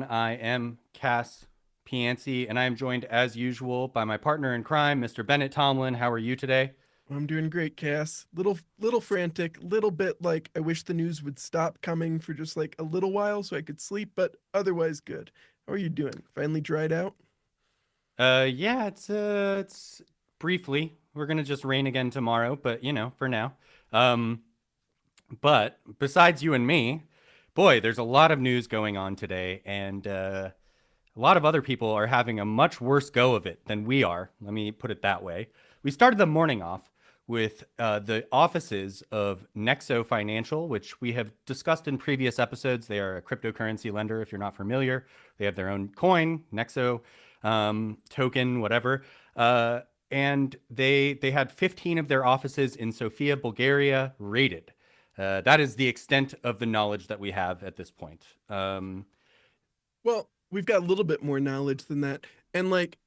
I am Cass Piancey, and I am joined as usual by my partner in crime, Mr. Bennett Tomlin. How are you today? I'm doing great, Cass. Little frantic, little bit like I wish the news would stop coming for just like a little while so I could sleep, but otherwise good. How are you doing? Finally dried out? Yeah, it's briefly. We're gonna just rain again tomorrow, but for now. Um, but besides you and me, boy, there's a lot of news going on today, and a lot of other people are having a much worse go of it than we are. Let me put it that way. We started the morning off with the offices of Nexo Financial, which we have discussed in previous episodes. They are a cryptocurrency lender, if you're not familiar. They have their own coin, Nexo token, whatever. And they had 15 of their offices in Sofia, Bulgaria, raided. That is the extent of the knowledge that we have at this point. Well, we've got a little bit more knowledge than that. And like,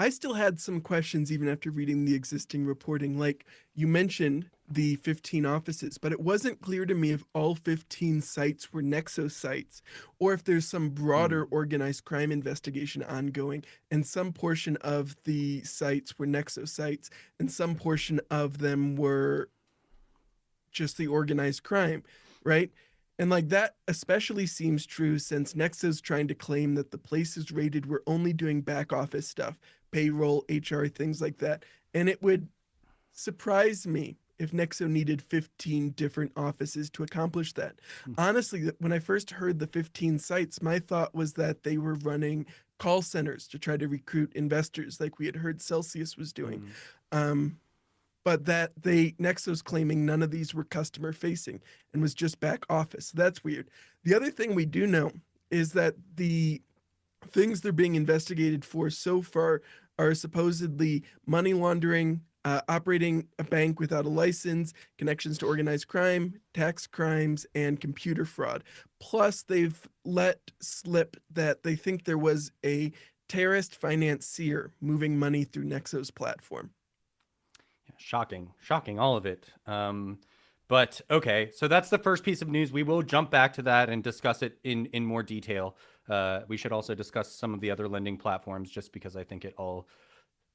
I still had some questions even after reading the existing reporting. Like, you mentioned the 15 offices, but it wasn't clear to me if all 15 sites were Nexo sites or if there's some broader hmm. organized crime investigation ongoing and some portion of the sites were Nexo sites and some portion of them were just the organized crime, right? And like that especially seems true since Nexo's trying to claim that the places raided were only doing back office stuff, payroll, HR, things like that. And it would surprise me if Nexo needed 15 different offices to accomplish that. Honestly, when I first heard the 15 sites, my thought was that they were running call centers to try to recruit investors like we had heard Celsius was doing. Mm. Um, but that they Nexo's claiming none of these were customer facing and was just back office. So that's weird. The other thing we do know is that the things they're being investigated for so far are supposedly money laundering, operating a bank without a license, connections to organized crime, tax crimes, and computer fraud. Plus, they've let slip that they think there was a terrorist financier moving money through Nexo's platform. Shocking, all of it. But okay, so that's the first piece of news. We will jump back to that and discuss it in more detail. We should also discuss some of the other lending platforms, just because I think it all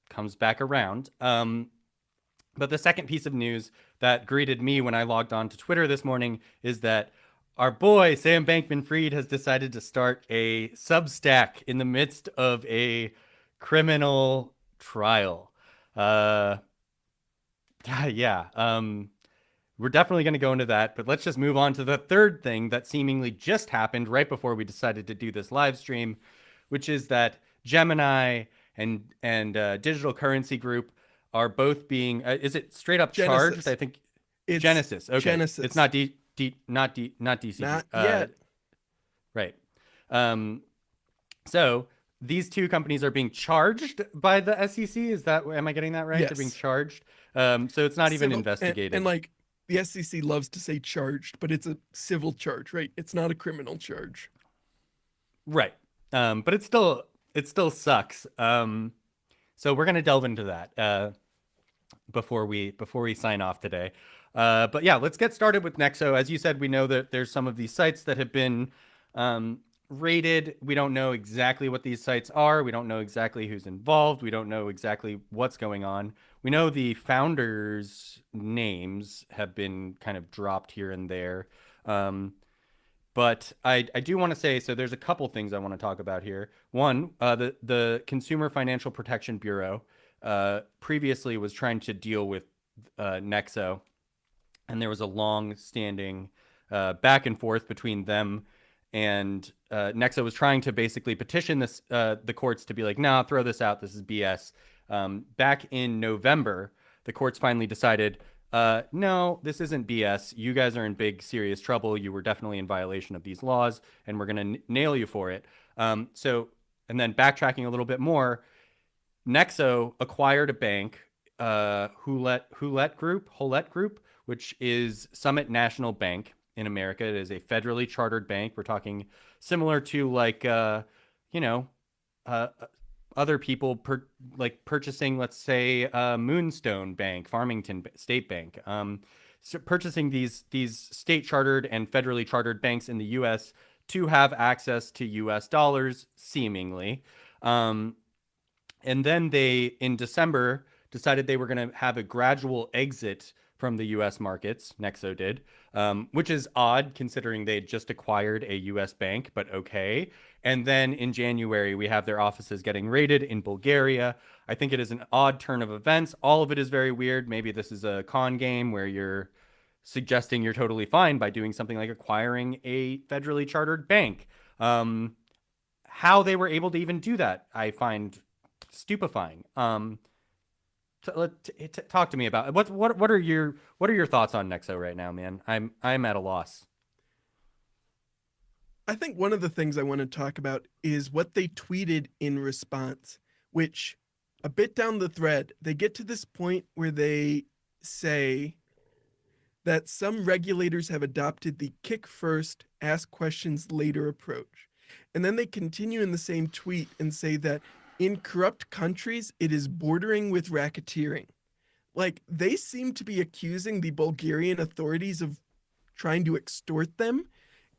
comes back around. But the second piece of news that greeted me when I logged on to Twitter this morning is that our boy Sam Bankman-Fried has decided to start a Substack in the midst of a criminal trial. Uh, yeah. We're definitely going to go into that, but let's just move on to the third thing that seemingly just happened right before we decided to do this live stream, which is that Gemini and Digital Currency Group are both being is it straight up charged? I Genesis. think It's Genesis. Okay, it's Genesis. not DCG. Not yet. Right. Um, so these two companies are being charged by the SEC. Is that, am I getting that right? They're being Yes. charged. So it's not even Civil and investigated. like the SEC loves to say charged, but it's a civil charge, right? It's not a criminal charge. Right. But it still sucks. So we're gonna delve into that before we sign off today. But yeah, let's get started with Nexo. As you said, we know that there's some of these sites that have been rated. We don't know exactly what these sites are. We don't know exactly who's involved. We don't know exactly what's going on. We know the founders' names have been kind of dropped here and there. But I do want to say, so there's a couple things I want to talk about here. One, the Consumer Financial Protection Bureau previously was trying to deal with Nexo, and there was a long-standing back and forth between them and Nexo was trying to basically petition the courts to be like, nah, throw this out. This is BS. Back in November, the courts finally decided, no, this isn't BS. You guys are in big, serious trouble. You were definitely in violation of these laws, and we're going to nail you for it. And then backtracking a little bit more, Nexo acquired a bank, Hulett Group, which is Summit National Bank in America. It is a federally chartered bank. We're talking similar to like, you know, uh, other people like purchasing, let's say, Moonstone Bank, Farmington State Bank, so purchasing these state chartered and federally chartered banks in the U.S. to have access to US dollars, seemingly. And then they, in December, decided they were going to have a gradual exit from the US markets. Nexo did, which is odd considering they had just acquired a US bank, but okay. And then in January, we have their offices getting raided in Bulgaria. I think it is an odd turn of events. All of it is very weird. Maybe this is a con game where you're suggesting you're totally fine by doing something like acquiring a federally chartered bank. How they were able to even do that, I find stupefying. Talk to me about it. What are your thoughts on Nexo right now, man? I'm at a loss. I think one of the things I want to talk about is what they tweeted in response, which a bit down the thread, they get to this point where they say that some regulators have adopted the kick first, ask questions later approach. And then they continue in the same tweet and say that in corrupt countries, it is bordering with racketeering. Like, they seem to be accusing the Bulgarian authorities of trying to extort them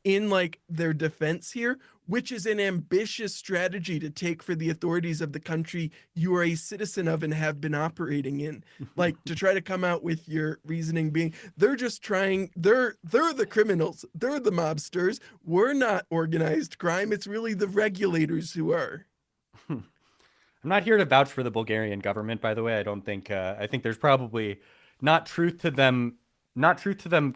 in like their defense here, which is an ambitious strategy to take for the authorities of the country you are a citizen of and have been operating in. Like, to try to come out with your reasoning being they're just trying, they're the criminals, they're the mobsters, we're not organized crime, it's really the regulators who are. I'm not here to vouch for the Bulgarian government, by the way. I think there's probably not truth to them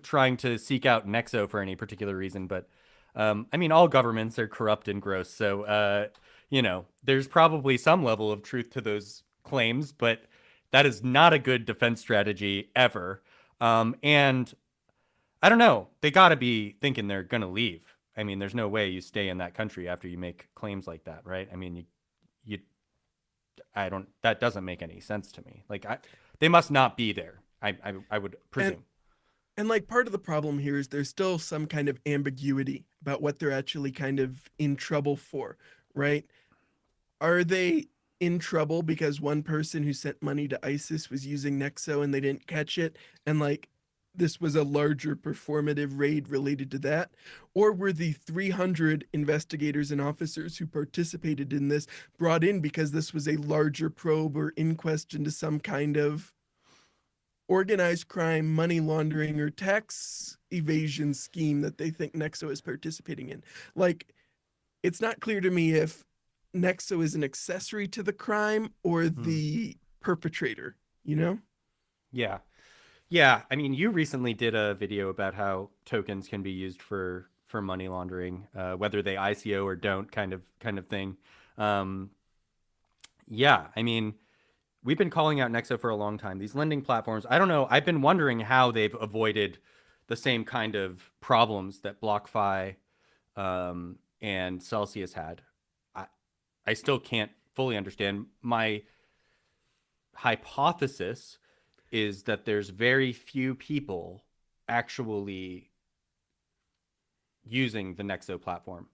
trying to seek out Nexo for any particular reason, but I mean, all governments are corrupt and gross, so there's probably some level of truth to those claims, but that is not a good defense strategy ever. And I don't know, they got to be thinking they're gonna leave. I mean, there's no way you stay in that country after you make claims like that, right? I mean, that doesn't make any sense to me. Like, they must not be there. I would presume. And like, part of the problem here is there's still some kind of ambiguity about what they're actually kind of in trouble for, right? Are they in trouble because one person who sent money to ISIS was using Nexo and they didn't catch it, and like this was a larger performative raid related to that? Or were the 300 investigators and officers who participated in this brought in because this was a larger probe or inquest into some kind of organized crime, money laundering, or tax evasion scheme that they think Nexo is participating in? Like, it's not clear to me if Nexo is an accessory to the crime or the perpetrator, you know? Yeah. Yeah. I mean, you recently did a video about how tokens can be used for money laundering, whether they ICO or don't, kind of thing. Yeah. I mean, we've been calling out Nexo for a long time. These lending platforms, I don't know. I've been wondering how they've avoided the same kind of problems that BlockFi and Celsius had. I still can't fully understand. My hypothesis is that there's very few people actually using the Nexo platform.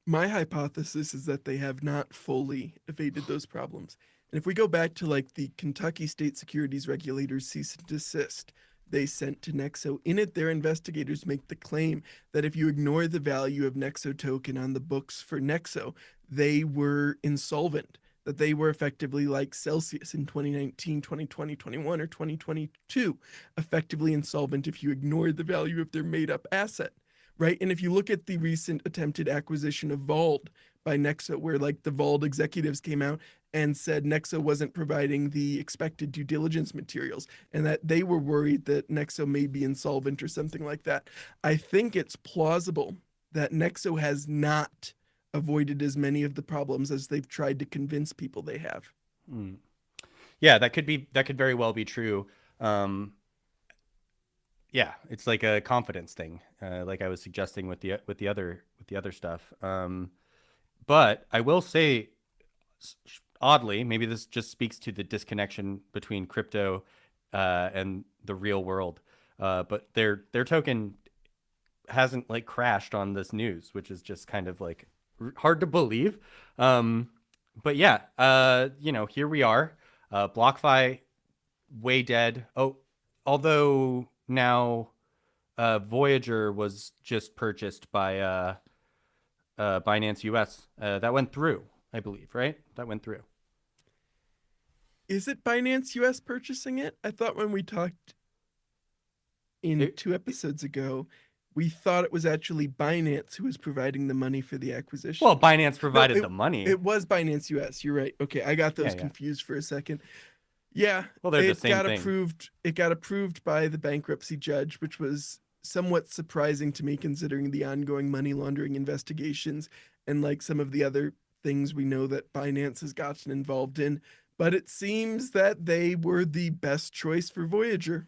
My hypothesis is that they have not fully evaded those problems. And if we go back to like the Kentucky State Securities Regulators cease and desist they sent to Nexo, in it, their investigators make the claim that if you ignore the value of Nexo token on the books for Nexo, they were insolvent, that they were effectively like Celsius in 2019, 2020, 21, or 2022, effectively insolvent if you ignored the value of their made-up asset, right? And if you look at the recent attempted acquisition of Vald by Nexo, where like the Vald executives came out and said Nexo wasn't providing the expected due diligence materials and that they were worried that Nexo may be insolvent or something like that, I think it's plausible that Nexo has not avoided as many of the problems as they've tried to convince people they have. Yeah, that could very well be true. Yeah, it's like a confidence thing, like I was suggesting with the other stuff. But I will say, oddly, maybe this just speaks to the disconnection between crypto and the real world. But their token hasn't like crashed on this news, which is just kind of like hard to believe. But yeah, here we are. BlockFi way dead. Oh, although now Voyager was just purchased by Binance US. That went through, I believe, right? That went through. Is it Binance US purchasing it? I thought when we talked in 2 episodes ago, we thought it was actually Binance who was providing the money for the acquisition. Well, Binance No, provided the money. it was Binance US. You're right. Okay, I got those Yeah. confused for a second. Yeah, Well, they're the it same got thing. approved. It got approved by the bankruptcy judge, which was somewhat surprising to me considering the ongoing money laundering investigations and like some of the other things we know that Binance has gotten involved in. But it seems that they were the best choice for Voyager.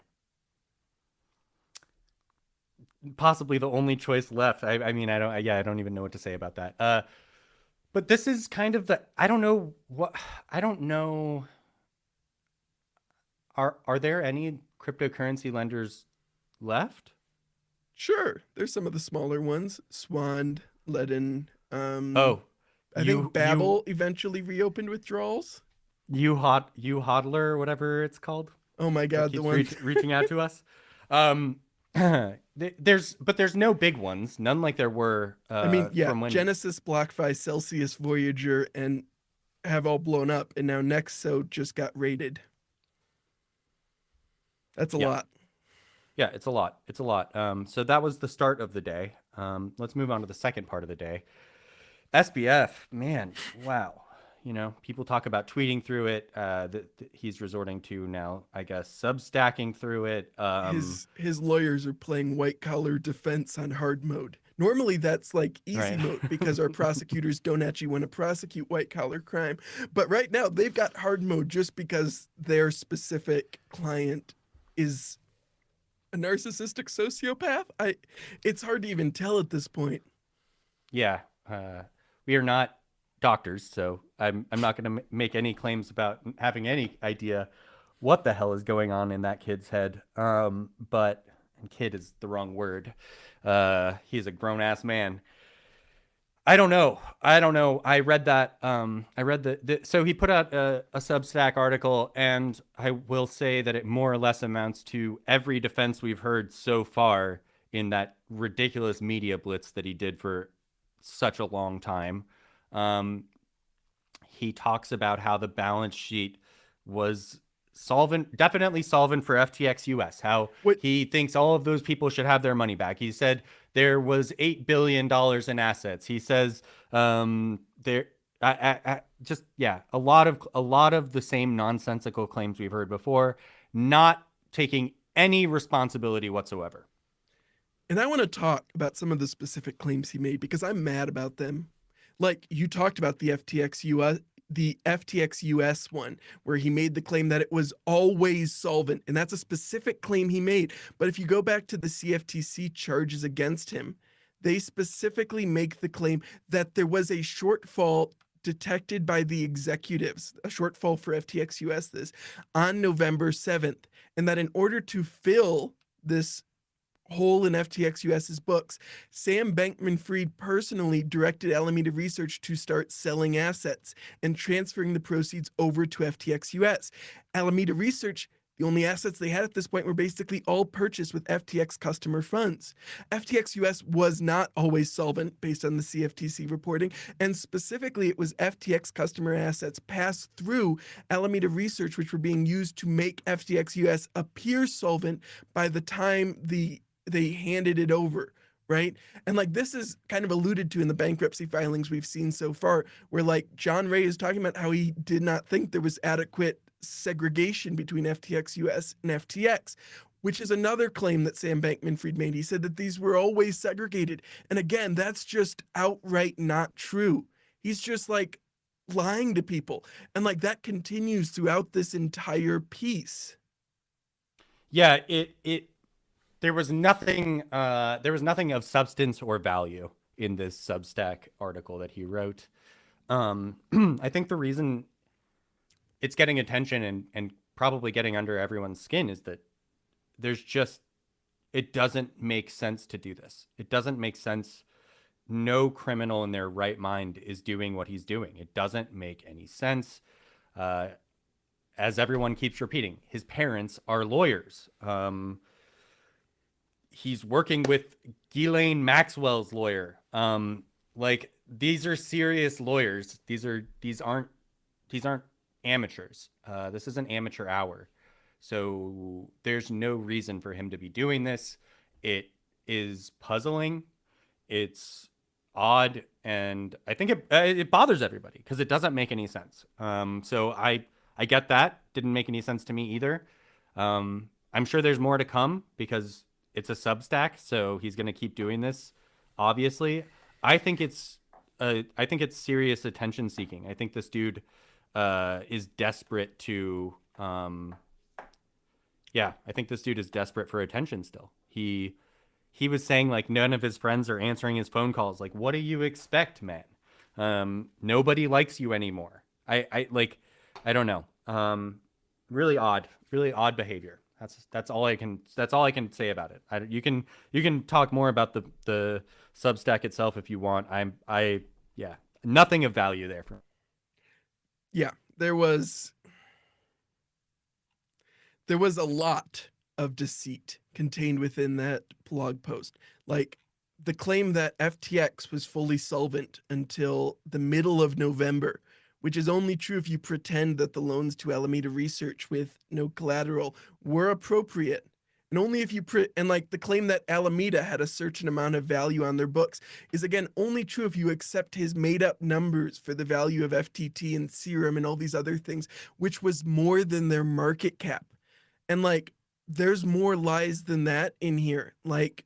Possibly the only choice left. I mean, I don't even know what to say about that. But this is kind of I don't know. Are there any cryptocurrency lenders left? Sure, there's some of the smaller ones. Swand, Ledin. Oh, I think Babel eventually reopened withdrawals. You hodler, whatever it's called. Oh my God, the one reaching out to us. There's no big ones. None like there were. I mean, yeah, from when... Genesis, BlockFi, Celsius, Voyager, and have all blown up, and now Nexo just got raided. That's a lot. Yeah, it's a lot. It's a lot. So that was the start of the day. Let's move on to the second part of the day. SBF, man, wow. You know, people talk about tweeting through it. He's resorting to now, I guess, substacking through it. His lawyers are playing white collar defense on hard mode. Normally that's like easy mode because our prosecutors don't actually want to prosecute white collar crime. But right now they've got hard mode just because their specific client is a narcissistic sociopath. It's hard to even tell at this point. Yeah. We are not doctors, so I'm not going to make any claims about having any idea what the hell is going on in that kid's head. But kid is the wrong word. He's a grown ass man. I don't know. I read that. I read so he put out a Substack article, and I will say that it more or less amounts to every defense we've heard so far in that ridiculous media blitz that he did for such a long time. He talks about how the balance sheet was definitely solvent for FTX US, how he thinks all of those people should have their money back. He said there was $8 billion in assets. He says a lot of the same nonsensical claims we've heard before, not taking any responsibility whatsoever. And I want to talk about some of the specific claims he made because I'm mad about them. Like you talked about the FTX US one, where he made the claim that it was always solvent. And that's a specific claim he made. But if you go back to the CFTC charges against him, they specifically make the claim that there was a shortfall detected by the executives, a shortfall for FTX US on November 7th. And that in order to fill this hole in FTX US's books, Sam Bankman-Fried personally directed Alameda Research to start selling assets and transferring the proceeds over to FTX US. Alameda Research, the only assets they had at this point were basically all purchased with FTX customer funds. FTX US was not always solvent based on the CFTC reporting, and specifically it was FTX customer assets passed through Alameda Research, which were being used to make FTX US appear solvent by the time they handed it over, right? And like this is kind of alluded to in the bankruptcy filings we've seen so far, where like John Ray is talking about how he did not think there was adequate segregation between FTX US and FTX, which is another claim that Sam Bankman-Fried made. He said that these were always segregated. And again, that's just outright not true. He's just like lying to people. And like that continues throughout this entire piece. Yeah, there was nothing of substance or value in this Substack article that he wrote. I think the reason it's getting attention and probably getting under everyone's skin is that it doesn't make sense to do this. It doesn't make sense. No criminal in their right mind is doing what he's doing. It doesn't make any sense. As everyone keeps repeating, his parents are lawyers. he's working with Ghislaine Maxwell's lawyer. Like these are serious lawyers. These aren't amateurs. This is an amateur hour. So there's no reason for him to be doing this. It is puzzling. It's odd, and I think it bothers everybody because it doesn't make any sense. So I get that. Didn't make any sense to me either. I'm sure there's more to come because it's a Substack, so he's going to keep doing this. Obviously, I think it's serious attention seeking. I think this dude is desperate to. Yeah, I think this dude is desperate for attention still. He was saying like none of his friends are answering his phone calls. Like, what do you expect, man? Nobody likes you anymore. I like, I don't know. Really odd behavior. That's all I can say about it. You can talk more about the Substack itself if you want. Yeah, nothing of value there for. Yeah, there was a lot of deceit contained within that blog post. Like the claim that FTX was fully solvent until the middle of November, which is only true if you pretend that the loans to Alameda Research with no collateral were appropriate. And only if you and like the claim that Alameda had a certain amount of value on their books is again only true if you accept his made up numbers for the value of FTT and Serum and all these other things, which was more than their market cap. And like there's more lies than that in here. Like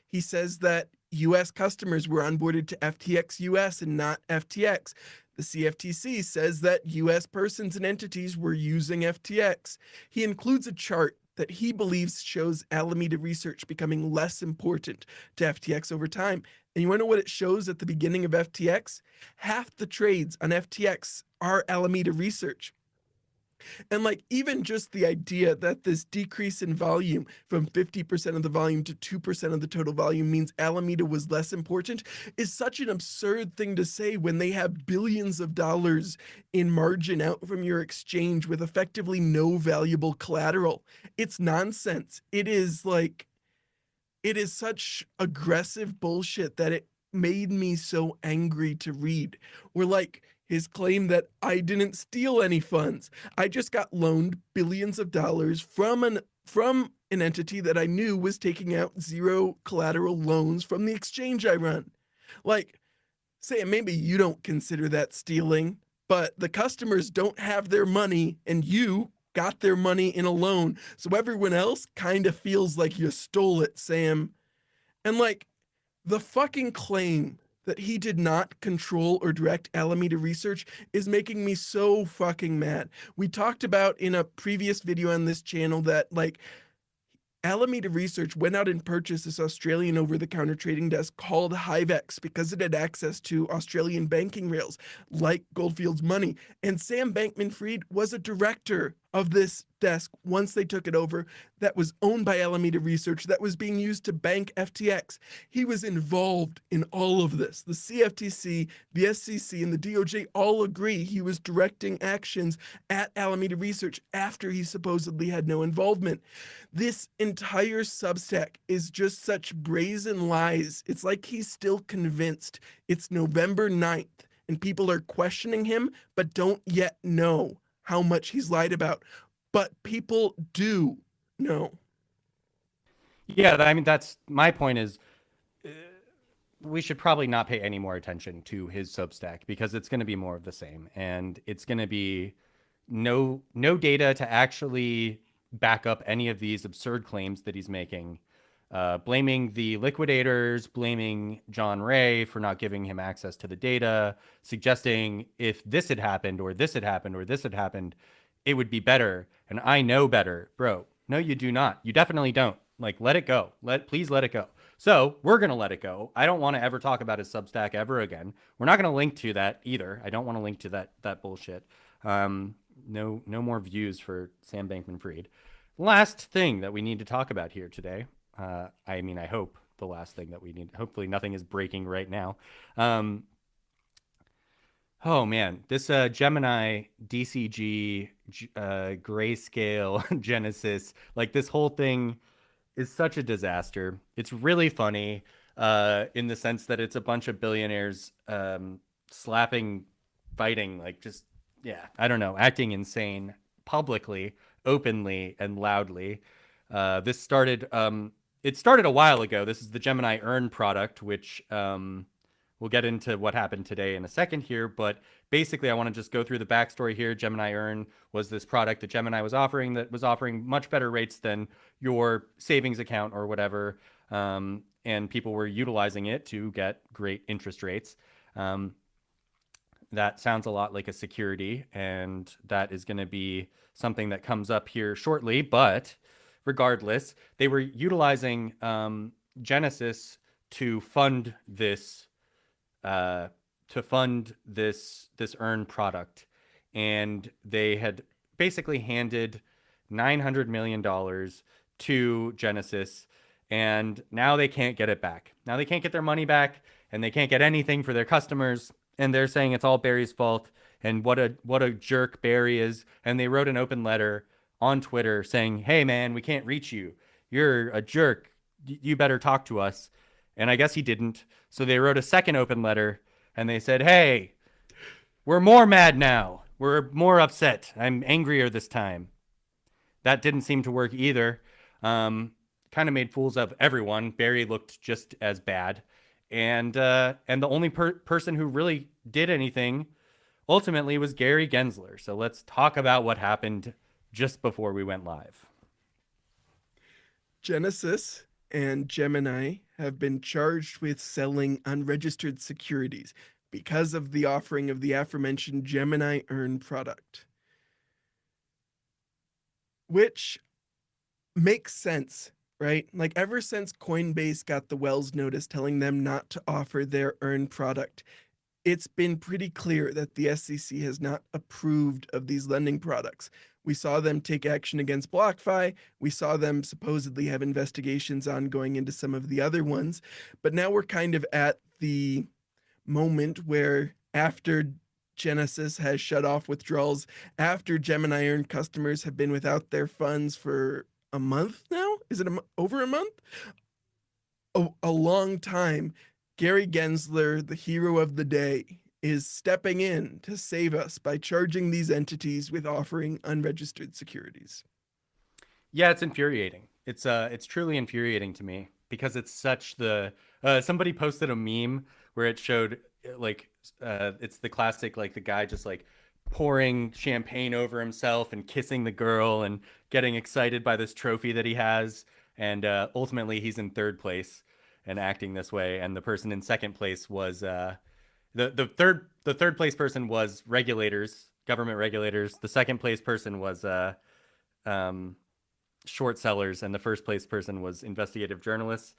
he says that US customers were onboarded to FTX US and not FTX. The CFTC says that US persons and entities were using FTX. He includes a chart that he believes shows Alameda Research becoming less important to FTX over time. And you want to know what it shows at the beginning of FTX? Half the trades on FTX are Alameda Research. And like even just the idea that this decrease in volume from 50% of the volume to 2% of the total volume means Alameda was less important is such an absurd thing to say when they have billions of dollars in margin out from your exchange with effectively no valuable collateral. It's nonsense. It is such aggressive bullshit that it made me so angry to read. Or like his claim that I didn't steal any funds. I just got loaned billions of dollars from an entity that I knew was taking out zero collateral loans from the exchange I run. Like, Sam, maybe you don't consider that stealing, but the customers don't have their money and you got their money in a loan. So everyone else kind of feels like you stole it, Sam. And like the fucking claim that he did not control or direct Alameda Research is making me so fucking mad. We talked about in a previous video on this channel that like Alameda Research went out and purchased this Australian over-the-counter trading desk called Hivex because it had access to Australian banking rails like Goldfield's Money. And Sam Bankman-Fried was a director of this desk once they took it over that was owned by Alameda Research that was being used to bank FTX. He was involved in all of this. The CFTC, the SEC, and the DOJ all agree he was directing actions at Alameda Research after he supposedly had no involvement. This entire Substack is just such brazen lies. It's like he's still convinced it's November 9th and people are questioning him but don't yet know how much he's lied about. But people do know. Yeah, I mean, that's my point is we should probably not pay any more attention to his Substack because it's going to be more of the same. And it's going to be no data to actually back up any of these absurd claims that he's making. Blaming the liquidators, blaming John Ray for not giving him access to the data, suggesting if this had happened or this had happened or this had happened, it would be better. And I know better. Bro, no, you do not. You definitely don't. Like, let it go. Please let it go. So we're going to let it go. I don't want to ever talk about his Substack ever again. We're not going to link to that either. I don't want to link to that bullshit. No more views for Sam Bankman-Fried. Last thing that we need to talk about here today. I mean, I hope the last thing that we need, hopefully nothing is breaking right now. Oh man, this Gemini DCG grayscale Genesis, like this whole thing is such a disaster. It's really funny in the sense that it's a bunch of billionaires slapping, fighting, like just, yeah, I don't know, acting insane publicly, openly, and loudly. This started, it started a while ago. This is the Gemini Earn product, which we'll get into what happened today in a second here. But basically, I want to just go through the backstory here. Gemini Earn was this product that Gemini was offering that was offering much better rates than your savings account or whatever. And people were utilizing it to get great interest rates. That sounds a lot like a security, and that is going to be something that comes up here shortly. But regardless, they were utilizing Genesis to fund this this Earn product, and they had basically handed $900 million to Genesis, and now they can't get it back. Now they can't get their money back, and they can't get anything for their customers, and they're saying it's all Barry's fault, and what a jerk Barry is. And they wrote an open letter on Twitter saying, hey man, we can't reach you, you're a jerk, you better talk to us. And I guess he didn't. So they wrote a second open letter and they said, hey, we're more mad now. We're more upset. I'm angrier this time. That didn't seem to work either. Kind of made fools of everyone. Barry looked just as bad. And the only person who really did anything ultimately was Gary Gensler. So let's talk about what happened just before we went live. Genesis and Gemini have been charged with selling unregistered securities because of the offering of the aforementioned Gemini Earn product, which makes sense, right? Like ever since Coinbase got the Wells notice telling them not to offer their Earn product, it's been pretty clear that the SEC has not approved of these lending products. We saw them take action against BlockFi. We saw them supposedly have investigations ongoing into some of the other ones. But now we're kind of at the moment where after Genesis has shut off withdrawals, after Gemini Earn customers have been without their funds for a month now? Is it over a month? A long time. Gary Gensler, the hero of the day, is stepping in to save us by charging these entities with offering unregistered securities. Yeah, it's infuriating. It's truly infuriating to me because it's such the somebody posted a meme where it showed like it's the classic, like the guy just like pouring champagne over himself and kissing the girl and getting excited by this trophy that he has, and ultimately he's in third place and acting this way, and the person in second place was the third place person was regulators, government regulators. The second place person was short sellers, and the first place person was investigative journalists.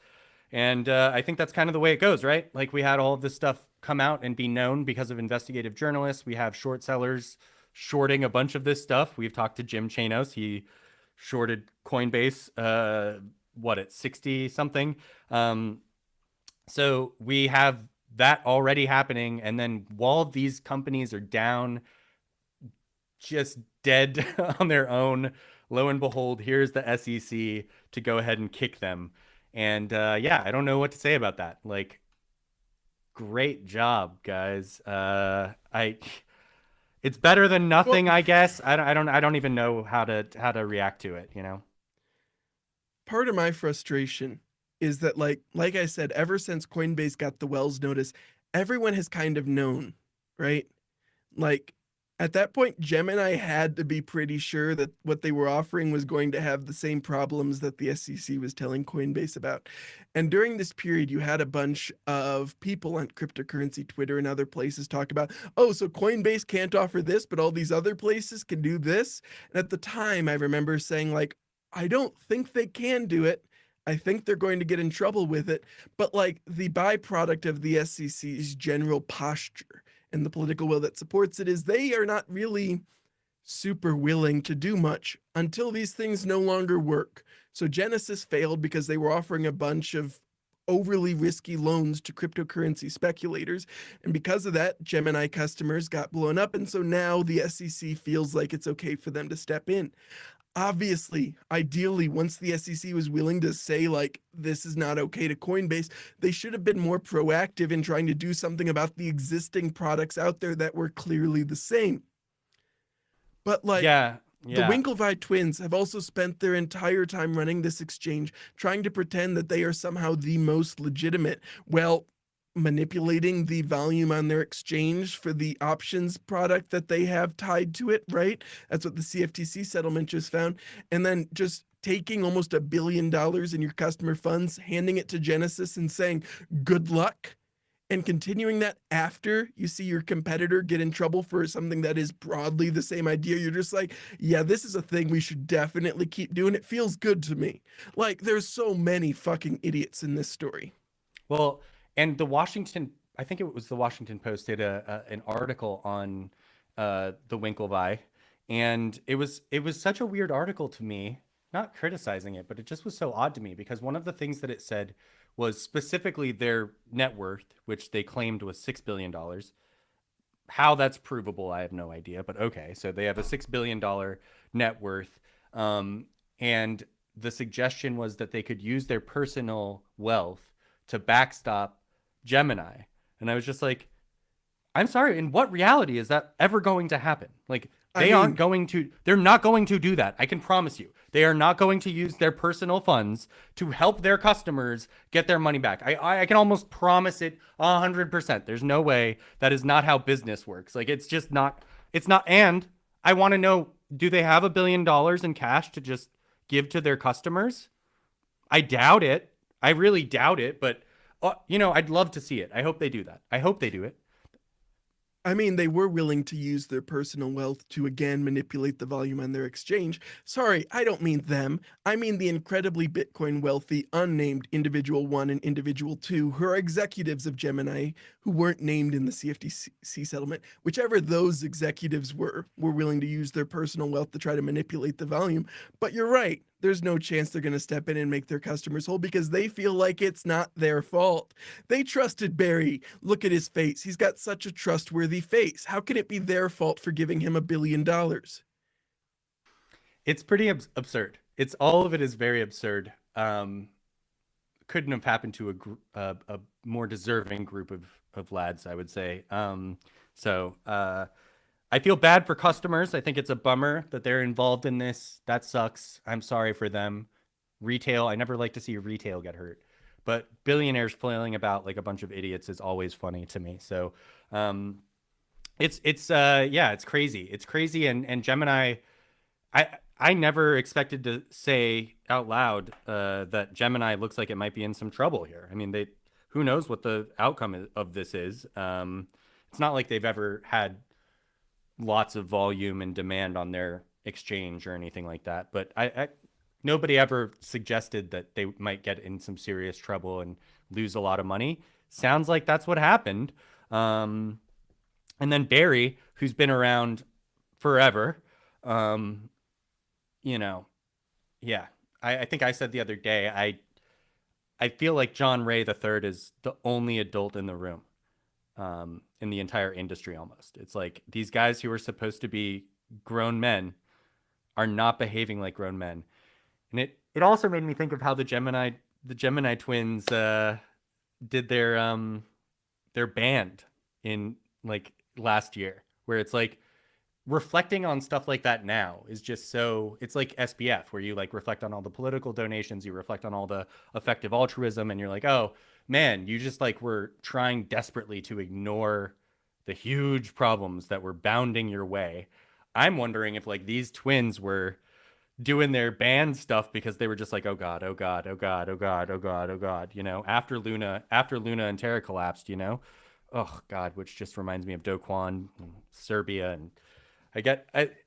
And I think that's kind of the way it goes, right? Like we had all of this stuff come out and be known because of investigative journalists. We have short sellers shorting a bunch of this stuff. We've talked to Jim Chanos. He shorted Coinbase, at 60 something. So we have that already happening. And then while these companies are down, just dead on their own, lo and behold, here's the SEC to go ahead and kick them. And yeah, I don't know what to say about that. Like, great job, guys. It's better than nothing, I guess. I don't even know how to react to it, you know? Part of my frustration is that like I said, ever since Coinbase got the Wells notice, everyone has kind of known, right? Like at that point, Gemini had to be pretty sure that what they were offering was going to have the same problems that the SEC was telling Coinbase about. And during this period, you had a bunch of people on cryptocurrency Twitter and other places talk about, oh, so Coinbase can't offer this, but all these other places can do this. And at the time, I remember saying like, I don't think they can do it. I think they're going to get in trouble with it. But like the byproduct of the SEC's general posture and the political will that supports it is they are not really super willing to do much until these things no longer work. So Genesis failed because they were offering a bunch of overly risky loans to cryptocurrency speculators. And because of that, Gemini customers got blown up. And so now the SEC feels like it's okay for them to step in. obviously, ideally, once the SEC was willing to say, like, this is not okay to Coinbase, they should have been more proactive in trying to do something about the existing products out there that were clearly the same. But, like, Yeah, the yeah. Winklevi twins have also spent their entire time running this exchange trying to pretend that they are somehow the most legitimate, while manipulating the volume on their exchange for the options product that they have tied to it, right? That's what the CFTC settlement just found. And then just taking almost $1 billion in your customer funds, handing it to Genesis and saying, good luck, and continuing that after you see your competitor get in trouble for something that is broadly the same idea. You're just like, yeah, this is a thing we should definitely keep doing. It feels good to me. Like, there's so many fucking idiots in this story. Well, and the Washington, I think it was the Washington Post did an article on the Winklevi, and it was such a weird article to me. Not criticizing it, but it just was so odd to me because one of the things that it said was specifically their net worth, which they claimed was $6 billion. How that's provable, I have no idea, but okay. So they have a $6 billion net worth, and the suggestion was that they could use their personal wealth to backstop Gemini. And I was just like, I'm sorry, in what reality is that ever going to happen? Like, I mean, they're not going to do that. I can promise you. They are not going to use their personal funds to help their customers get their money back. I can almost promise it 100%. There's no way. That is not how business works. Like, it's not. And I want to know, do they have $1 billion in cash to just give to their customers? I doubt it. I really doubt it, but I'd love to see it. I hope they do that. I hope they do it. I mean, they were willing to use their personal wealth to again manipulate the volume on their exchange. Sorry, I don't mean them. I mean the incredibly Bitcoin wealthy, unnamed Individual 1 and Individual 2, who are executives of Gemini, who weren't named in the CFTC settlement. Whichever those executives were willing to use their personal wealth to try to manipulate the volume. But you're right. There's no chance they're going to step in and make their customers whole because they feel like it's not their fault. They trusted Barry. Look at his face. He's got such a trustworthy face. How can it be their fault for giving him $1 billion? It's pretty absurd. It's all of it is very absurd. Couldn't have happened to a more deserving group of lads, I would say. I feel bad for customers. I think it's a bummer that they're involved in this. That sucks. I'm sorry for them. Retail, I never like to see retail get hurt, but billionaires flailing about like a bunch of idiots is always funny to me. So, it's crazy. It's crazy. And Gemini, I never expected to say out loud that Gemini looks like it might be in some trouble here. I mean, who knows what the outcome of this is. It's not like they've ever had lots of volume and demand on their exchange or anything like that. But nobody ever suggested that they might get in some serious trouble and lose a lot of money. Sounds like that's what happened. And then Barry, who's been around forever, yeah. I think I said the other day, I feel like John Ray III is the only adult in the room. In the entire industry almost. It's like these guys who are supposed to be grown men are not behaving like grown men. And it also made me think of how the Gemini twins did their band in like last year, where it's like reflecting on stuff like that now is just so, it's like SBF, where you like reflect on all the political donations, you reflect on all the effective altruism, and you're like, oh man, you just like were trying desperately to ignore the huge problems that were bounding your way. I'm wondering if like these twins were doing their band stuff because they were just like, oh God, oh God, oh God, oh God, oh God, oh God, after Luna and Terra collapsed, oh God, which just reminds me of Do Kwon and Serbia. And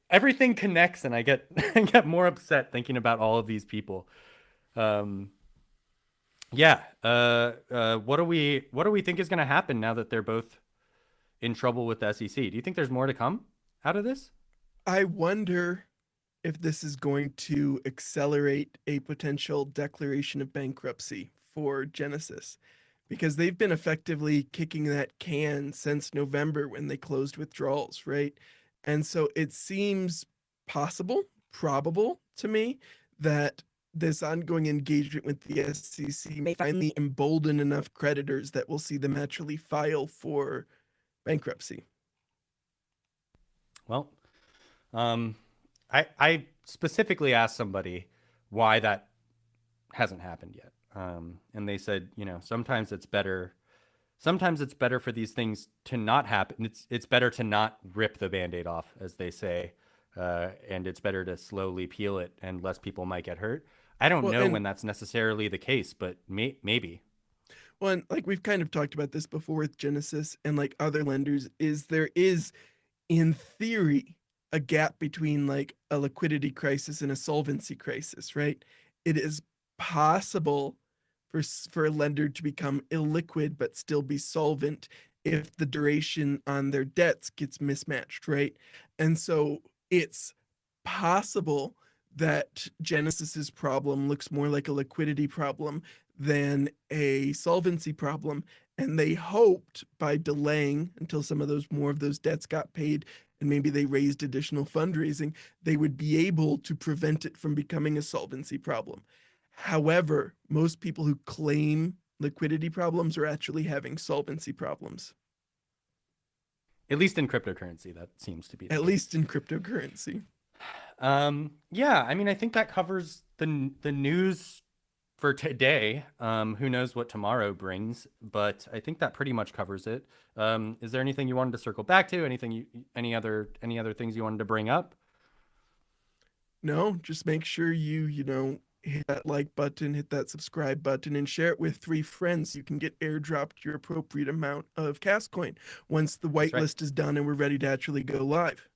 everything connects, and I get I get more upset thinking about all of these people. Yeah. What do we think is going to happen now that they're both in trouble with the SEC? Do you think there's more to come out of this? I wonder if this is going to accelerate a potential declaration of bankruptcy for Genesis, because they've been effectively kicking that can since November when they closed withdrawals, right? And so it seems possible, probable to me that this ongoing engagement with the SEC may finally embolden enough creditors that we'll see them actually file for bankruptcy. Well, I specifically asked somebody why that hasn't happened yet. And they said, sometimes it's better for these things to not happen. It's better to not rip the Band-Aid off, as they say. And it's better to slowly peel it, and less people might get hurt. I don't know when that's necessarily the case, but maybe. Well, and like we've kind of talked about this before with Genesis and like other lenders, is there is, in theory, a gap between like a liquidity crisis and a solvency crisis, right? It is possible for a lender to become illiquid but still be solvent if the duration on their debts gets mismatched, right? And so it's possible that Genesis's problem looks more like a liquidity problem than a solvency problem, and they hoped by delaying until some of those more of those debts got paid and maybe they raised additional fundraising, they would be able to prevent it from becoming a solvency problem. However, most people who claim liquidity problems are actually having solvency problems. At least in cryptocurrency, that seems to be the At case. least in cryptocurrency. Yeah, I mean, I think that covers the news for today. Who knows what tomorrow brings, but I think that pretty much covers it. Is there anything you wanted to circle back to? Any other things you wanted to bring up? No, just make sure you hit that like button, hit that subscribe button, and share it with 3 friends. You can get airdropped your appropriate amount of Castcoin once the whitelist is done and we're ready to actually go live.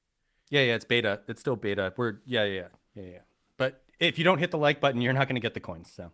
Yeah, it's beta. It's still beta. Yeah. But if you don't hit the like button, you're not going to get the coins. So